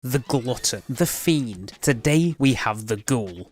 The Glutton, the Fiend. Today we have the Ghoul.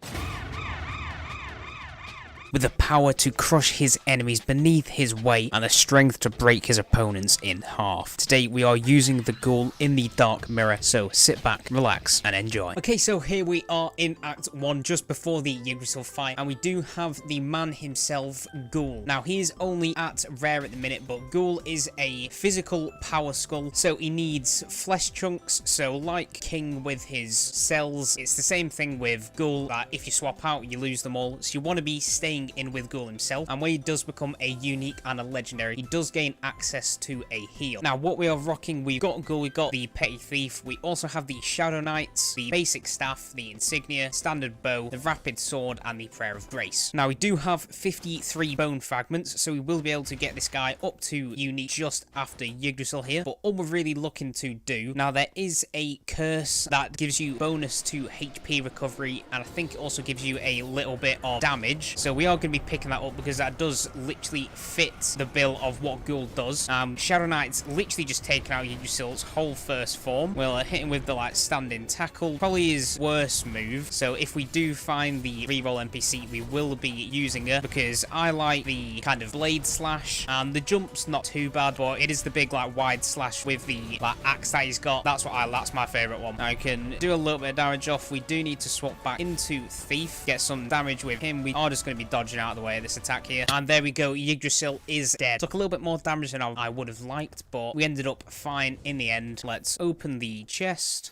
With the power to crush his enemies beneath his weight and the strength to break his opponents in half. Today we are using the Ghoul in the Dark Mirror, so sit back, relax and enjoy. Okay, so here we are in Act 1 just before the Yggdrasil Fight, and we do have the man himself, Ghoul. Now he is only at rare at the minute, but Ghoul is a physical power skull, so he needs flesh chunks. So like King with his cells, it's the same thing with Ghoul, that if you swap out you lose them all, so you want to be staying in with Ghoul himself. And when he does become a unique and a legendary, he does gain access to a heal. Now what we are rocking, we've got Ghoul, we've got the Petty Thief, we also have the Shadow Knights, the basic staff, the insignia, standard bow, the rapid sword and the Prayer of Grace. Now we do have 53 bone fragments, so we will be able to get this guy up to unique just after Yggdrasil here. But all we're really looking to do, now there is a curse that gives you bonus to HP recovery, and I think it also gives you a little bit of damage, so we are going to be picking that up because that does literally fit the bill of what Ghoul does. Shadow Knight's literally just taken out Yggdrasil's whole first form. We'll hit him with the standing tackle, probably his worst move. So if we do find the reroll NPC, we will be using her because I like the kind of blade slash, and the jump's not too bad, but it is the big wide slash with the axe that he's got. That's my favorite one. I can do a little bit of damage off. We do need to swap back into Thief, get some damage with him. We are just going to be dodging out of the way of this attack here, and there we go. Yggdrasil is dead. Took a little bit more damage than I would have liked, but we ended up fine in the end. Let's open the chest,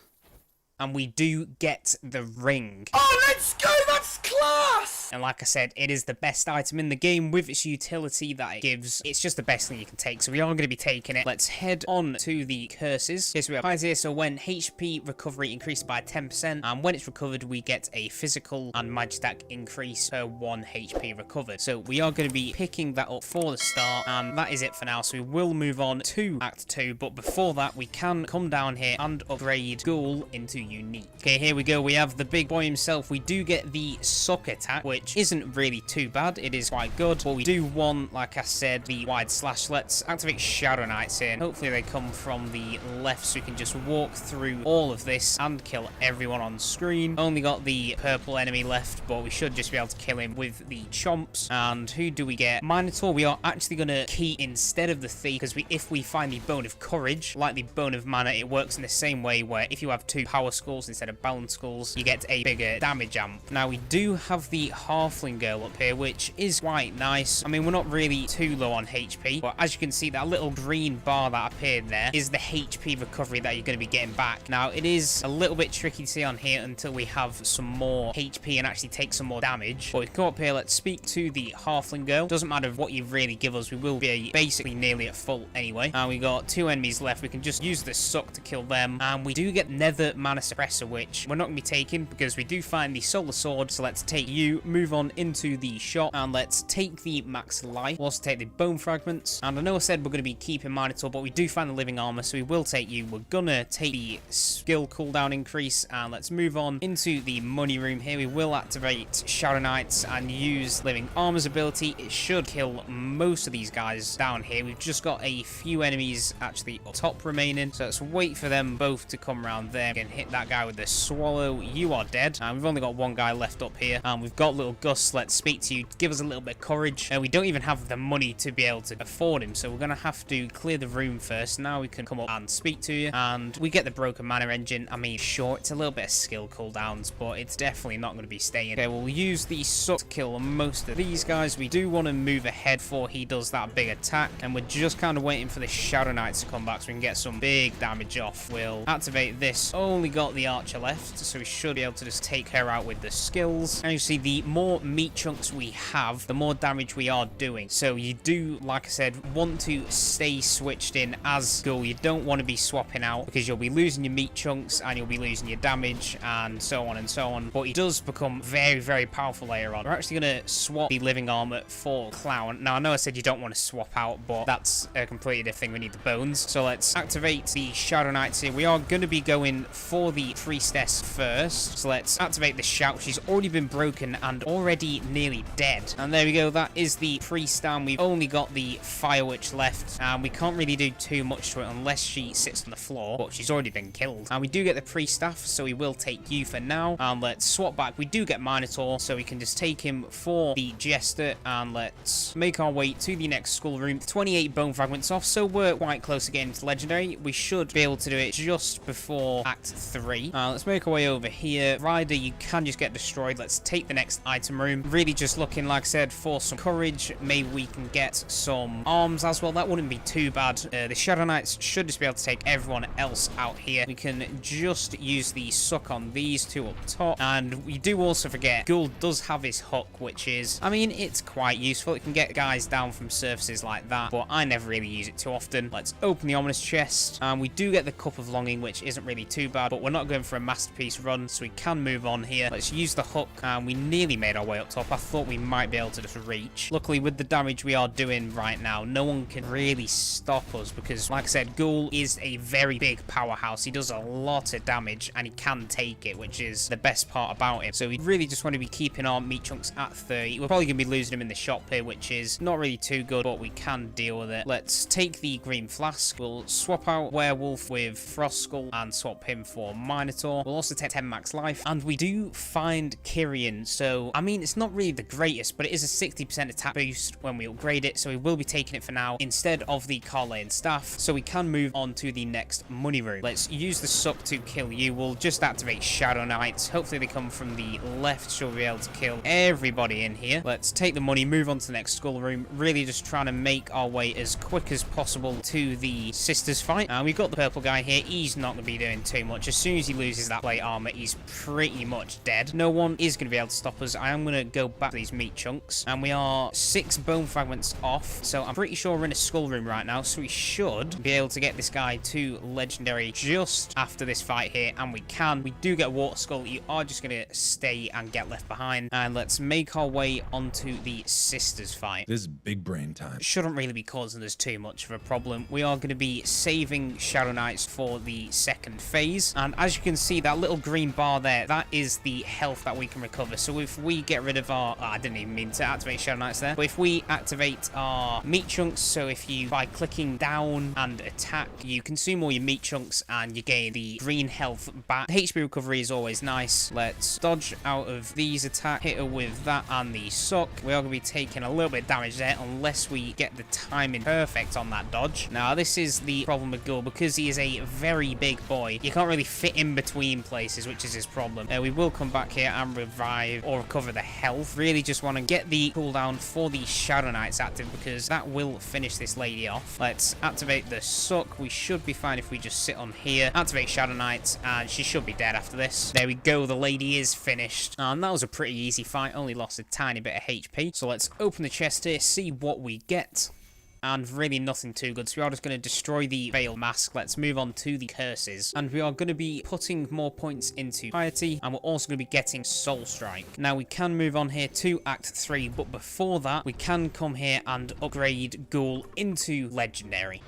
and we do get the ring. Oh, let's go! That's class! And like I said, it is the best item in the game with its utility that it gives. It's just the best thing you can take, so we are going to be taking it. Let's head on to the curses. Okay, so we have Piety here. So when HP recovery increases by 10%, and when it's recovered, we get a physical and magic stack increase per 1 HP recovered. So we are going to be picking that up for the start, and that is it for now. So we will move on to Act 2, but before that, we can come down here and upgrade Ghoul into unique. Okay, here we go. We have the big boy himself. We do get the suck attack, which isn't really too bad. It is quite good, but we do want, like I said, the wide slash. Let's activate Shadow Knights here. Hopefully they come from the left so we can just walk through all of this and kill everyone on screen. Only got the purple enemy left, but we should just be able to kill him with the chomps. And who do we get? Minotaur. We are actually going to key instead of the Thief, because if we find the Bone of Courage, like the Bone of Mana, it works in the same way where if you have 2 power skulls instead of balance skulls, you get a bigger damage amp. Now we do have the Halfling girl up here, which is quite nice. I mean, we're not really too low on HP, but as you can see, that little green bar that appeared there is the HP recovery that you're going to be getting back. Now it is a little bit tricky to see on here until we have some more HP and actually take some more damage, but we can go up here. Let's speak to the Halfling girl. Doesn't matter what you really give us, we will be basically nearly at full anyway. And we got 2 enemies left. We can just use the suck to kill them, and we do get Nether Mana Suppressor, which we're not going to be taking because we do find the Solar Sword. So let's take you, move on into the shop, and let's take the max life. We'll also take the bone fragments, and I know I said we're going to be keeping Minotaur, but we do find the living armor, so we will take you. We're gonna take the skill cooldown increase, and let's move on into the money room. Here we will activate Shadow Knights and use living armor's ability. It should kill most of these guys down here. We've just got a few enemies actually up top remaining, so let's wait for them both to come around there. We can hit that guy with the swallow. You are dead. And we've only got 1 guy left up here, and we've got little Gus. Let's speak to you, give us a little bit of courage. We don't even have the money to be able to afford him, so we're gonna have to clear the room first. Now we can come up and speak to you, and we get the broken mana engine. I mean, sure, it's a little bit of skill cooldowns, but it's definitely not going to be staying. Okay, we'll use the suck to kill most of these guys. We do want to move ahead before he does that big attack, and we're just kind of waiting for the Shadow Knights to come back so we can get some big damage off. We'll activate this. Only got the archer left, so we should be able to just take her out with the skills. And you see, the more meat chunks we have, the more damage we are doing. So you do, like I said, want to stay switched in as Ghoul. You don't want to be swapping out because you'll be losing your meat chunks and you'll be losing your damage and so on and so on. But he does become very, very powerful later on. We're actually going to swap the living armor for Clown. Now, I know I said you don't want to swap out, but that's a completely different thing. We need the bones. So let's activate the Shadow Knights here. We are going to be going for the Priestess first. So let's activate the Shout. She's already been broken and already nearly dead. And there we go, that is the priest down. We've only got the fire witch left, and we can't really do too much to it unless she sits on the floor, but she's already been killed. And we do get the priest staff, so we will take you for now. And let's swap back. We do get Minotaur, so we can just take him for the jester, and let's make our way to the next skull room. 28 bone fragments off, so we're quite close to getting to legendary. We should be able to do it just before Act 3. Let's make our way over here. Rider, you can just get destroyed. Let's take the next item room. Really just looking, like I said, for some courage. Maybe we can get some arms as well. That wouldn't be too bad. The Shadow Knights should just be able to take everyone else out here. We can just use the suck on these two up top. And we do also forget, Ghoul does have his hook, which is, I mean, it's quite useful. It can get guys down from surfaces like that, but I never really use it too often. Let's open the ominous chest, and we do get the Cup of Longing, which isn't really too bad, but we're not going for a masterpiece run, so we can move on here. Let's use the hook, and we nearly made our way up top. I thought we might be able to just reach. Luckily, with the damage we are doing right now, no one can really stop us, because like I said, Ghoul is a very big powerhouse. He does a lot of damage, and he can take it, which is the best part about him. So we really just want to be keeping our meat chunks at 30. We're probably going to be losing him in the shop here, which is not really too good, but we can deal with it. Let's take the green flask. We'll swap out Werewolf with Frost Skull and swap him for Minotaur. We'll also take 10 max life, and we do find Kyrian. So, I mean, it's not really the greatest, but it is a 60% attack boost when we upgrade it, so we will be taking it for now instead of the Carleon staff, so we can move on to the next money room. Let's use the suck to kill you. We'll just activate Shadow Knights. Hopefully they come from the left, so we'll be able to kill everybody in here. Let's take the money, move on to the next skull room. Really just trying to make our way as quick as possible to the sisters fight. And we've got the purple guy here. He's not going to be doing too much. As soon as he loses that plate armor, he's pretty much dead. No one is going to be able to stop us. I am going to go back to these meat chunks, and we are 6 bone fragments off, so I'm pretty sure we're in a skull room right now, so we should be able to get this guy to legendary just after this fight here, and we can. We do get water skull. You are just going to stay and get left behind, and let's make our way onto the sisters fight. This is big brain time. Shouldn't really be causing us too much of a problem. We are going to be saving Shadow Knights for the second phase, and as you can see, that little green bar there, that is the health that we can recover. So if we get rid of our, I didn't even mean to activate Shadow Knights there, but if we activate our meat chunks, so if you, by clicking down and attack, you consume all your meat chunks and you gain the green health back. HP recovery is always nice. Let's dodge out of these attacks, hit her with that and the suck. We are going to be taking a little bit of damage there unless we get the timing perfect on that dodge. Now this is the problem with Ghoul, because he is a very big boy. You can't really fit in between places, which is his problem. We will come back here and revive or recover the health. Really just want to get the cooldown for the Shadow Knights active, because that will finish this lady off. Let's activate the suck. We should be fine if we just sit on here, activate Shadow Knights, and she should be dead after this. There we go, the lady is finished. And that was a pretty easy fight, only lost a tiny bit of HP. So let's open the chest here, see what we get. And really nothing too good, so we are just going to destroy the Veil Mask. Let's move on to the curses, and we are going to be putting more points into Piety, and we're also going to be getting Soul Strike. Now we can move on here to Act 3, but before that we can come here and upgrade Ghoul into Legendary.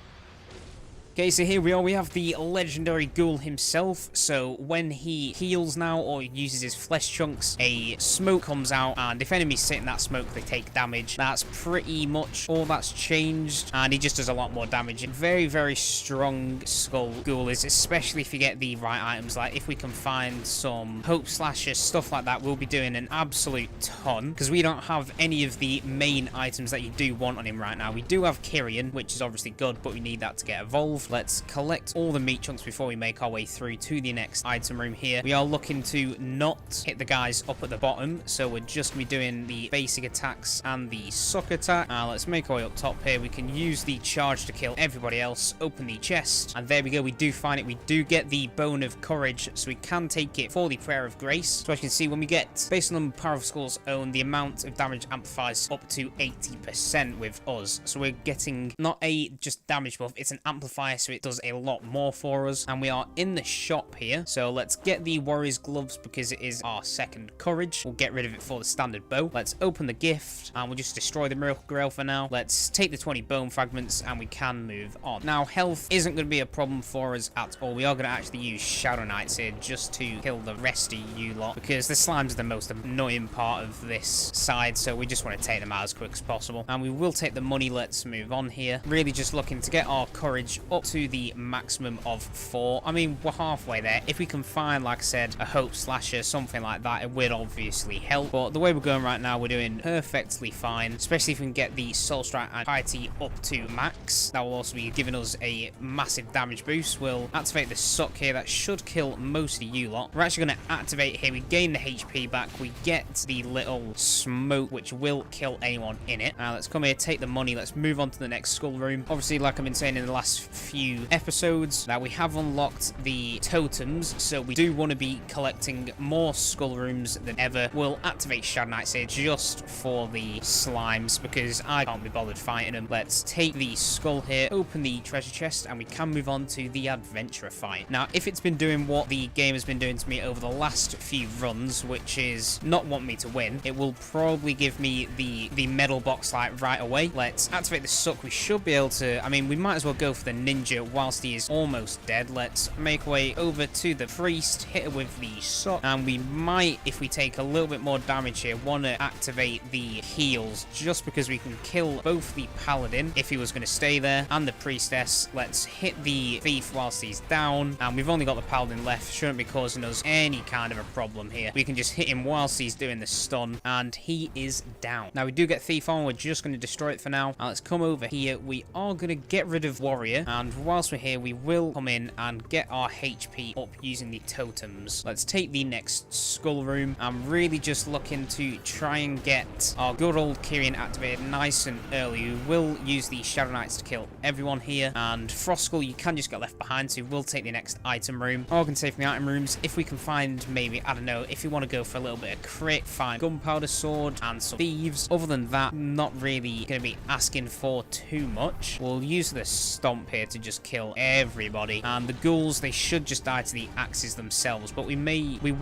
Okay, so here we are. We have the legendary Ghoul himself. So when he heals now or uses his flesh chunks, a smoke comes out, and if enemies sit in that smoke, they take damage. That's pretty much all that's changed, and he just does a lot more damage. Very, very strong skull Ghoul is, especially if you get the right items. Like if we can find some hope slashers, stuff like that, we'll be doing an absolute ton, because we don't have any of the main items that you do want on him right now. We do have Kyrian, which is obviously good, but we need that to get evolved. Let's collect all the meat chunks before we make our way through to the next item room here. We are looking to not hit the guys up at the bottom, so we're just going to be doing the basic attacks and the suck attack. Let's make our way up top here. We can use the charge to kill everybody else. Open the chest, and there we go. We do find it. We do get the Bone of Courage, so we can take it for the Prayer of Grace. So as you can see, when we get, based on the Power of Skull's own, the amount of damage amplifies up to 80% with us. So we're getting not a just damage buff, it's an amplifier so it does a lot more for us. And we are in the shop here, so let's get the warrior's gloves because it is our second courage. We'll get rid of it for the standard bow. Let's open the gift and we'll just destroy the miracle grail for now. Let's take the 20 bone fragments and we can move on. Now, health isn't going to be a problem for us at all. We are going to actually use Shadow Knights here just to kill the rest of you lot, because the slimes are the most annoying part of this side, so we just want to take them out as quick as possible. And we will take the money. Let's move on here. Really just looking to get our courage up to the maximum of 4. I mean, we're halfway there. If we can find, like I said, a hope slasher, something like that, it would obviously help. But the way we're going right now, we're doing perfectly fine, especially if we can get the soul strike and piety up to max. That will also be giving us a massive damage boost. We'll activate the suck here. That should kill most of you lot. We're actually going to activate here. We gain the HP back. We get the little smoke, which will kill anyone in it. Now let's come here, take the money. Let's move on to the next skull room. Obviously, like I've been saying in the last few episodes, that we have unlocked the totems, so we do want to be collecting more skull rooms than ever. We'll activate Shadow Knights here just for the slimes because I can't be bothered fighting them. Let's take the skull here, open the treasure chest, and we can move on to the adventurer fight. Now, if it's been doing what the game has been doing to me over the last few runs, which is not want me to win, it will probably give me the medal box like right away. Let's activate the suck. We should be able to, I mean, we might as well go for the ninja whilst he is almost dead. Let's make our way over to the priest, hit her with the suck, and we might, if we take a little bit more damage here, want to activate the heals just because we can kill both the paladin if he was going to stay there and the priestess. Let's hit the thief whilst he's down, and we've only got the paladin left. Shouldn't be causing us any kind of a problem here. We can just hit him whilst he's doing the stun, and he is down. Now we do get thief on. We're just going to destroy it for now. Now let's come over here. We are going to get rid of warrior, and whilst we're here, we will come in and get our HP up using the totems. Let's take the next skull room. I'm really just looking to try and get our good old Kyrian activated nice and early. We will use the Shadow Knights to kill everyone here, and Frost Skull, you can just get left behind, so we'll take the next item room. Or we can save from the item rooms if we can find, maybe, I don't know, if you want to go for a little bit of crit, find gunpowder sword and some thieves. Other than that, not really going to be asking for too much. We'll use the stomp here to just kill everybody, and the ghouls, they should just die to the axes themselves, but we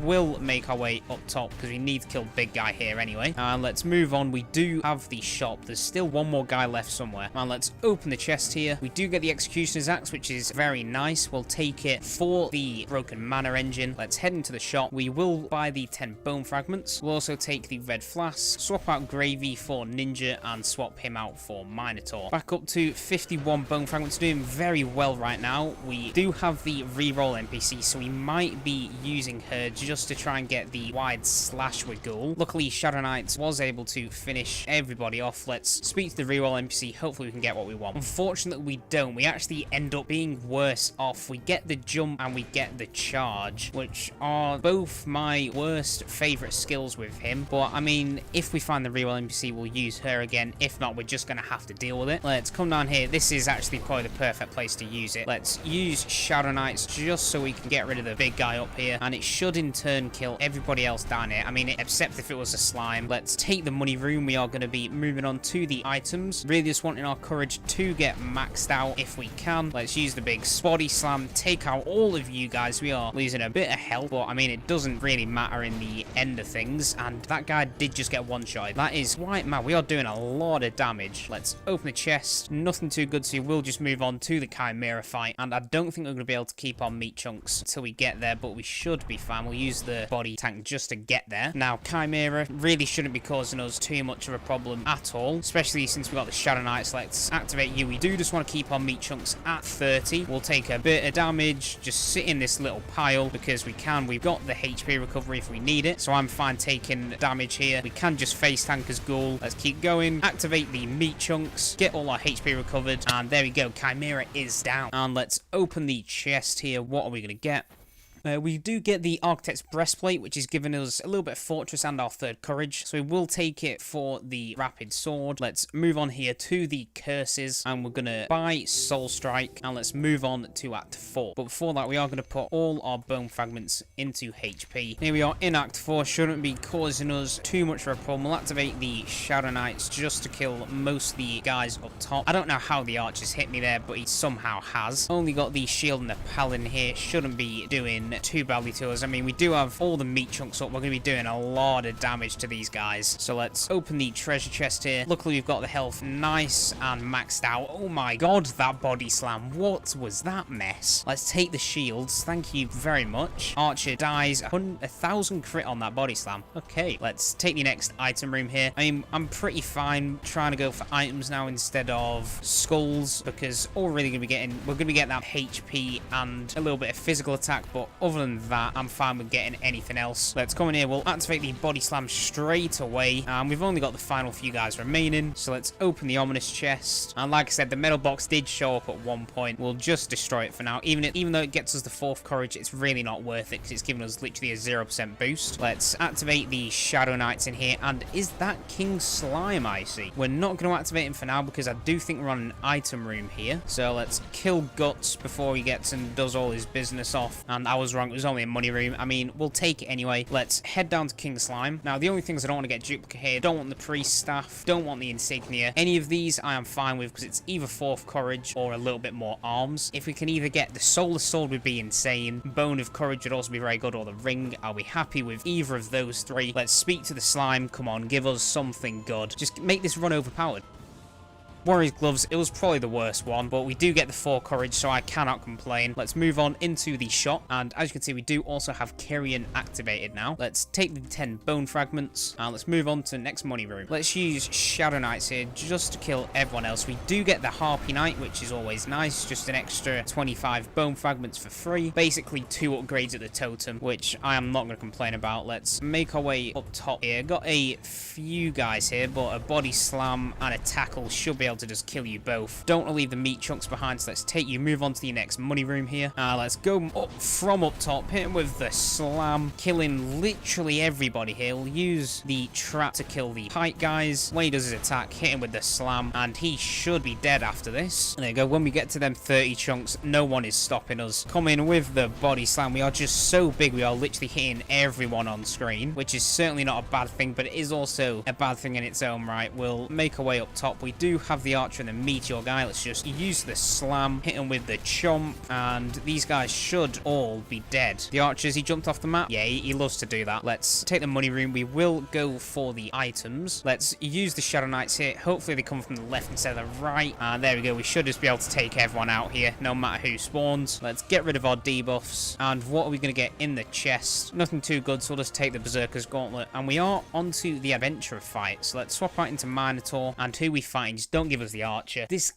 will make our way up top because we need to kill big guy here anyway. And let's move on. We do have the shop. There's still one more guy left somewhere. And let's open the chest here. We do get the executioner's axe, which is very nice. We'll take it for the broken mana engine. Let's head into the shop. We will buy the 10 bone fragments. We'll also take the red flask, swap out gravy for ninja, and swap him out for minotaur. Back up to 51 bone fragments. Doing very well right now. We do have the reroll NPC, so we might be using her just to try and get the wide slash with Ghoul. Luckily, Shadow Knights was able to finish everybody off. Let's speak to the reroll NPC. Hopefully we can get what we want. Unfortunately, we don't. We actually end up being worse off. We get the jump and we get the charge, which are both my worst favorite skills with him. But I mean, if we find the reroll NPC, we'll use her again. If not, we're just going to have to deal with it. Let's come down here. This is actually probably the perfect place to use it. Let's use Shadow Knights just so we can get rid of the big guy up here, and it should in turn kill everybody else down here. I mean, except if it was a slime. Let's take the money room. We are going to be moving on to the items. Really just wanting our courage to get maxed out if we can. Let's use the big body slam, take out all of you guys. We are losing a bit of health, but I mean, it doesn't really matter in the end of things, and that guy did just get one shot. That is right, man. We are doing a lot of damage. Let's open the chest. Nothing too good, so we'll just move on to the Chimera fight, and I don't think we're going to be able to keep on meat chunks until we get there, but we should be fine. We'll use the body tank just to get there. Now, Chimera really shouldn't be causing us too much of a problem at all, especially since we got the Shadow Knights. Let's activate you. We do just want to keep our meat chunks at 30. We'll take a bit of damage, just sit in this little pile because we can. We've got the HP recovery if we need it, so I'm fine taking damage here. We can just face tank as Ghoul. Let's keep going. Activate the meat chunks, get all our HP recovered, and there we go. Chimera is down. And let's open the chest here. What are we going to get? We do get the Architect's Breastplate, which is giving us a little bit of Fortress and our 3rd Courage, so we will take it for the Rapid Sword. Let's move on here to the Curses, and we're going to buy Soul Strike, and let's move on to Act 4. But before that, we are going to put all our Bone Fragments into HP. Here we are in Act 4, shouldn't be causing us too much of a problem. We'll activate the Shadow Knights just to kill most of the guys up top. I don't know how the archers hit me there, but he somehow has. Only got the shield and the paladin here, shouldn't be doing too badly to us. I mean, we do have all the meat chunks up. We're going to be doing a lot of damage to these guys. So let's open the treasure chest here. Luckily, we've got the health nice and maxed out. Oh my god, that body slam. What was that mess? Let's take the shields. Thank you very much. Archer dies. 1,000 crit on that body slam. Okay, let's take the next item room here. I mean, I'm pretty fine trying to go for items now instead of skulls, because all we're really going to be getting, we're going to be getting that HP and a little bit of physical attack, but other than that, I'm fine with getting anything else. Let's come in here. We'll activate the body slam straight away, and we've only got the final few guys remaining, so let's open the ominous chest. And like I said, the metal box did show up at one point. We'll just destroy it for now. Even though it gets us the 4th Courage, it's really not worth it because it's giving us literally a 0% boost. Let's activate the Shadow Knights in here, and is that King Slime I see? We're not going to activate him for now because I do think we're on an item room here. So let's kill Guts before he gets and does all his business off. And I was wrong, it was only a money room. I mean, we'll take it anyway. Let's head down to King Slime. Now, the only things I don't want to get duplicate here, don't want the priest staff, don't want the insignia. Any of these I am fine with because it's either 4th Courage or a little bit more arms. If we can either get the Solar Sword would be insane, Bone of Courage would also be very good, or the ring, I'll be happy with either of those 3. Let's speak to the slime. Come on, give us something good. Just make this run overpowered. Warrior's Gloves, it was probably the worst one, but we do get the 4 Courage, so I cannot complain. Let's move on into the shop, and as you can see, we do also have Kyrian activated now. Let's take the 10 Bone Fragments, and let's move on to the next money room. Let's use Shadow Knights here just to kill everyone else. We do get the Harpy Knight, which is always nice, just an extra 25 Bone Fragments for free. Basically 2 upgrades at the totem, which I am not going to complain about. Let's make our way up top here. Got a few guys here, but a Body Slam and a Tackle should be able to just kill you both. Don't want to leave the meat chunks behind, so let's take you, move on to the next money room here. Let's go up from up top, hit him with the slam, killing literally everybody here. We'll use the trap to kill the Pike guys. When he does his attack, hit him with the slam, and he should be dead after this. There you go. When we get to them 30 chunks, no one is stopping us. Come in with the body slam. We are just so big, we are literally hitting everyone on screen, which is certainly not a bad thing, but it is also a bad thing in its own right. We'll make our way up top. We do have the Archer and the Meteor guy. Let's just use the slam, hit him with the chomp, and these guys should all be dead. The Archers, he jumped off the map. Yeah, he loves to do that. Let's take the money room. We will go for the items. Let's use the Shadow Knights here. Hopefully they come from the left instead of the right. And there we go. We should just be able to take everyone out here, no matter who spawns. Let's get rid of our debuffs. And what are we going to get in the chest? Nothing too good, so we'll just take the Berserker's Gauntlet. And we are onto the Adventurer fight. So let's swap out into Minotaur. And who we find, just don't give us the Archer. This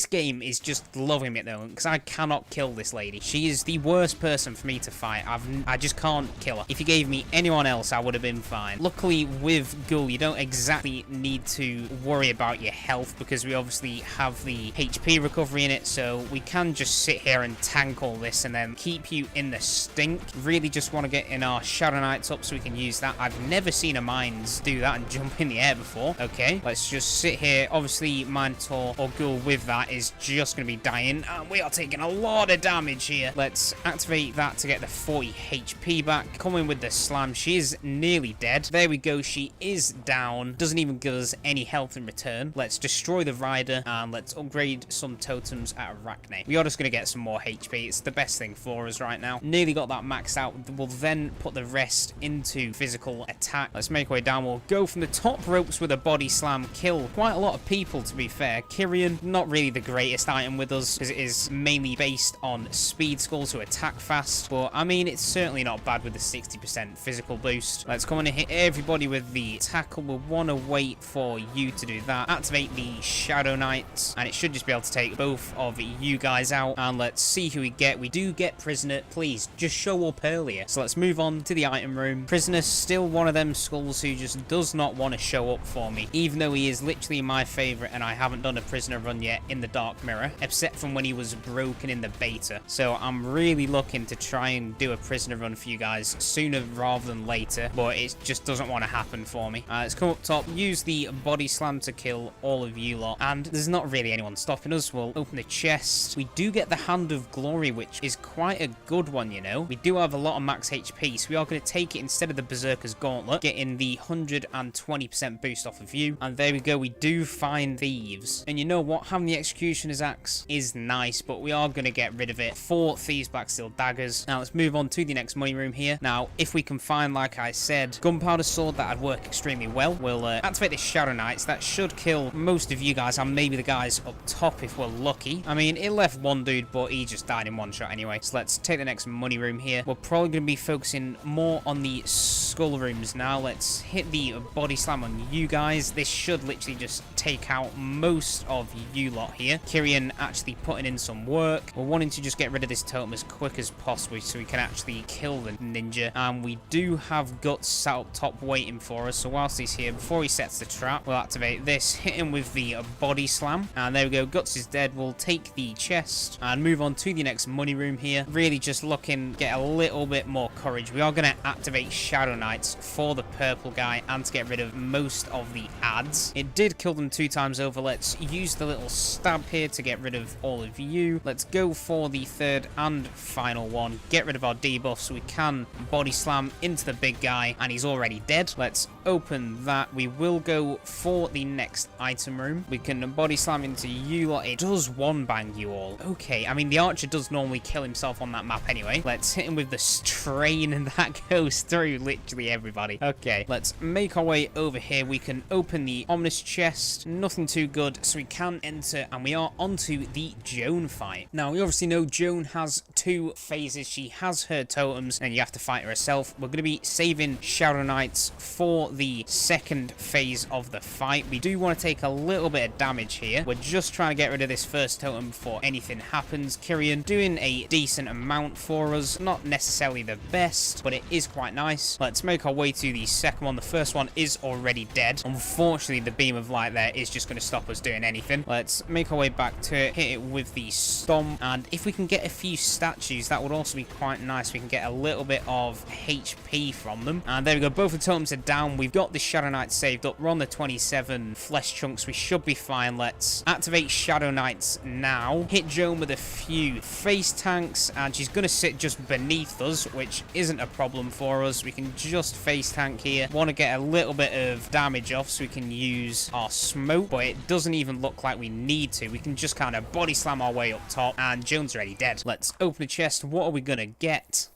game is just loving me at the moment because I cannot kill this lady. She is the worst person for me to fight. I just can't kill her. If you gave me anyone else, I would have been fine. Luckily with Ghoul, you don't exactly need to worry about your health because we obviously have the HP recovery in it, so we can just sit here and tank all this and then keep you in the stink. Really just want to get in our Shadow Knights up so we can use that. I've never seen a Mines do that and jump in the air before. Okay, let's just sit here. Obviously Minotaur or Ghoul with that is just going to be dying, and we are taking a lot of damage here. Let's activate that to get the 40 HP back. Come in with the slam. She is nearly dead. There we go. She is down. Doesn't even give us any health in return. Let's destroy the rider and let's upgrade some totems at Arachne. We are just going to get some more HP. It's the best thing for us right now. Nearly got that maxed out. We'll then put the rest into physical attack. Let's make our way down. We'll go from the top ropes with a body slam. Kill quite a lot of people, to be fair. Kyrian, not really the greatest item with us because it is mainly based on speed skulls who attack fast, but I mean it's certainly not bad with the 60% physical boost. Let's come in and hit everybody with the tackle. We'll want to wait for you to do that. Activate the Shadow Knights and it should just be able to take both of you guys out, and let's see who we get. We do get Prisoner. Please just show up earlier. So let's move on to the item room. Prisoner's still one of them skulls who just does not want to show up for me, even though he is literally my favorite, and I haven't done a prisoner run yet in the Dark Mirror, except from when he was broken in the beta. So I'm really looking to try and do a prisoner run for you guys sooner rather than later, but it just doesn't want to happen for me. Let's come up top, use the body slam to kill all of you lot, and there's not really anyone stopping us. We'll open the chest. We do get the Hand of Glory, which is quite a good one, you know. We do have a lot of max HP, so we are going to take it instead of the Berserker's Gauntlet, getting the 120% boost off of you. And there we go, we do find Thieves. And you know what? Having the Executioner's Axe is nice, but we are going to get rid of it for Thieves Black Steel Daggers. Now let's move on to the next money room here. Now, if we can find, like I said, Gunpowder Sword, that'd work extremely well. We'll activate the Shadow Knights. That should kill most of you guys, and maybe the guys up top if we're lucky. I mean, it left one dude, but he just died in one shot anyway. So let's take the next money room here. We're probably going to be focusing more on the skull rooms now. Let's hit the body slam on you guys. This should literally just take out most of you lot here. Kyrian actually putting in some work. We're wanting to just get rid of this totem as quick as possible so we can actually kill the ninja. And we do have Guts out top waiting for us. So whilst he's here, before he sets the trap, we'll activate this, hit him with the body slam. And there we go, Guts is dead. We'll take the chest and move on to the next money room here. Really just looking, get a little bit more courage. We are going to activate Shadow Knights for the purple guy and to get rid of most of the ads. It did kill them 2 times over. Let's use the little stab here to get rid of all of you. Let's go for the third and final one. Get rid of our debuff so we can body slam into the big guy, and he's already dead. Let's open that. We will go for the next item room. We can body slam into you lot. It does one bang you all. Okay, I mean, the archer does normally kill himself on that map anyway. Let's hit him with the strain, and that goes through literally everybody. Okay, let's make our way over here. We can open the ominous chest. Nothing too good, so we can enter, and we are onto the Joan fight. Now, we obviously know Joan has 2 phases. She has her totems, and you have to fight her herself. We're going to be saving Shadow Knights for the second phase of the fight. We do want to take a little bit of damage here. We're just trying to get rid of this first totem before anything happens. Kyrian doing a decent amount for us. Not necessarily the best, but it is quite nice. Let's make our way to the second one. The first one is already dead. Unfortunately, the beam of light there is just going to stop us doing anything. Let's make our way back to it, hit it with the stomp, and if we can get a few statues, that would also be quite nice. We can get a little bit of HP from them. And there we go, both the totems are down. We've got the Shadow Knight saved up. We're on the 27 flesh chunks. We should be fine. Let's activate Shadow Knights now. Hit Joan with a few face tanks, and she's going to sit just beneath us, which isn't a problem for us. We can just face tank here. Want to get a little bit of damage off so we can use our smoke, but it doesn't even look like we need to. We can just kind of body slam our way up top, and Joan's already dead. Let's open the chest. What are we going to get?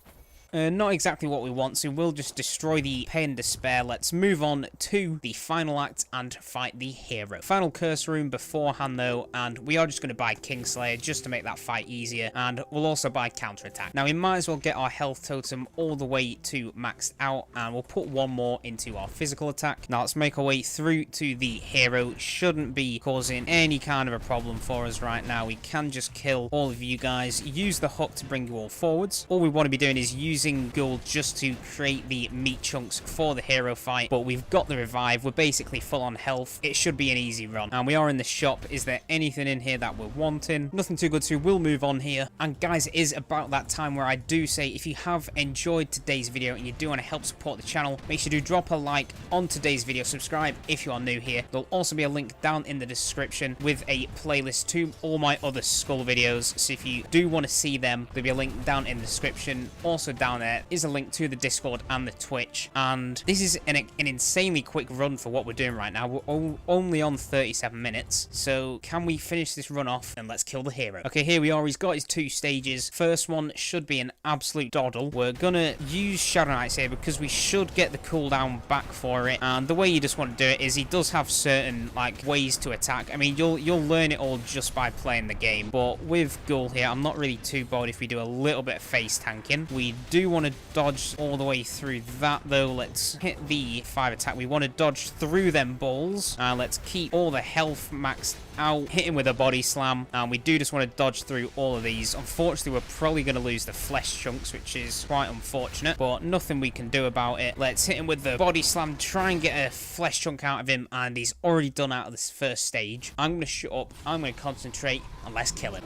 Not exactly what we want, so we'll just destroy the Pain and Despair. Let's move on to the final act and fight the hero. Final curse room beforehand though, and we are just going to buy Kingslayer just to make that fight easier, and we'll also buy counterattack. Now we might as well get our health totem all the way to maxed out, and we'll put one more into our physical attack. Now let's make our way through to the hero. Shouldn't be causing any kind of a problem for us right now. We can just kill all of you guys. Use the hook to bring you all forwards. All we want to be doing is using Ghoul just to create the meat chunks for the hero fight, but we've got the revive. We're basically full on health. It should be an easy run, and we are in the shop. Is there anything in here that we're wanting? Nothing too good, so we'll move on here. And guys, it is about that time where I do say, if you have enjoyed today's video and you do want to help support the channel, make sure to drop a like on today's video. Subscribe if you are new here. There'll also be a link down in the description with a playlist to all my other Skul videos, so if you do want to see them, there'll be a link down in the description. Also down there is a link to the Discord and the Twitch, and this is an insanely quick run for what we're doing right now. We're only on 37 minutes, so can we finish this run off and let's kill the hero? Okay, here we are. He's got his 2 stages. First one should be an absolute doddle. We're gonna use Shadow Knights here because we should get the cooldown back for it, and the way you just want to do it is he does have certain like ways to attack. I mean, you'll learn it all just by playing the game, but with Ghoul here, I'm not really too bothered if we do a little bit of face tanking. We do do want to dodge all the way through that, though. Let's hit the 5 attack. We want to dodge through them balls. Let's keep all the health maxed out. Hit him with a body slam. And we do just want to dodge through all of these. Unfortunately, we're probably going to lose the flesh chunks, which is quite unfortunate, but nothing we can do about it. Let's hit him with the body slam, try and get a flesh chunk out of him, and he's already done out of this first stage. I'm going to shut up. I'm going to concentrate, and let's kill him.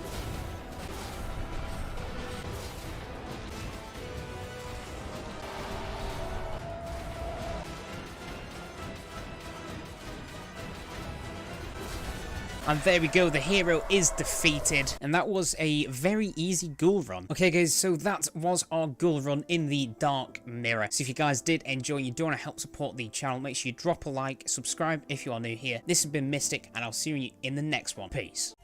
And there we go, the hero is defeated. And that was a very easy ghoul run. Okay guys, so that was our ghoul run in the Dark Mirror. So if you guys did enjoy, you do want to help support the channel, make sure you drop a like, subscribe if you are new here. This has been Mystic, and I'll see you in the next one. Peace.